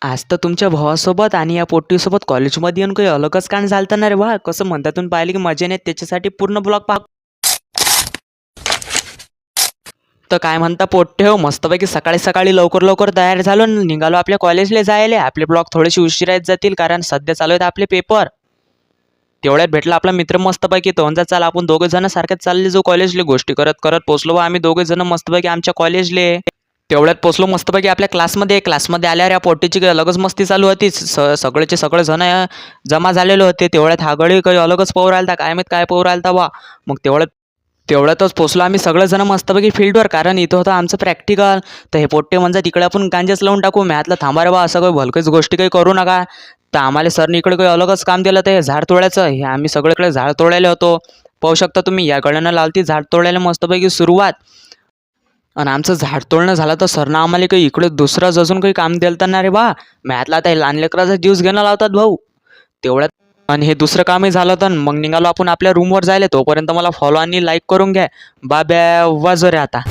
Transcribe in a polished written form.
आज तर तुमच्या भावासोबत आणि या पोट्टीसोबत कॉलेजमध्ये येऊन काही अलगच कांड झालतं ना रे वा. कसं म्हणतातून पाहिलं की मजा नाही त्याच्यासाठी पूर्ण ब्लॉग पहा. तर काय म्हणता पोट्टे हो, मस्तपैकी सकाळी सकाळी लवकर लवकर तयार झालो आणि निघालो आपल्या कॉलेजला जायला. आपले ब्लॉग थोडेसे उशिरा येत जातील कारण सध्या चालू आहेत आपले पेपर. तेवढ्यात भेटला आपला मित्र मस्तपैकी, तो म्हणता चाल आपण दोघे जण सारखेच चालले जाऊ कॉलेजले. गोष्टी करत करत पोचलो बा आम्ही दोघे जण मस्तपैकी आमच्या कॉलेजले. तेवढ्यात पोचलो मस्तपैकी आपल्या क्लासमध्ये आल्यावर या पोट्टीची काही अलगच मस्ती चालू होती. सगळेचे सगळे जण जमा झालेले होते. तेवढ्यात हा गडी काही अलगच पोर आलता, काय माहीत काय पोर आलता बा. मग तेवढ्यातच पोचलो आम्ही सगळेजण मस्तपैकी फील्डवर, कारण इथं होतं आमचं प्रॅक्टिकल. तर हे पोट्टे म्हणतात तिकडे आपण गांजेच लावून टाकू. मी आतला थांबा रे बा, असं काही भलकच गोष्टी काही करू नका. तर आम्हाला सरनी इकडे काही अलगच काम दिलं, ते झाड तोडायचं. हे आम्ही सगळीकडे झाड तोडायला होतो. पाहू शकता तुम्ही या गड्यानं लावती झाड तोडायला मस्तपैकी सुरुवात. आणि आमचं झाड तोडणं झालं तर सरनं आम्हाला काही इकडे दुसरंच अजून काही काम दिलं ना रे बा. मॅथला आता लहान लेकराचा ज्यूस घेणं लावतात भाऊ तेवढ्यात. आणि हे दुसरं कामही झालं तर मग निघालो आपण आपल्या रूमवर जायला. तोपर्यंत मला फॉलो आणि लाईक करून घ्या. बाब्या वाजो रे आता.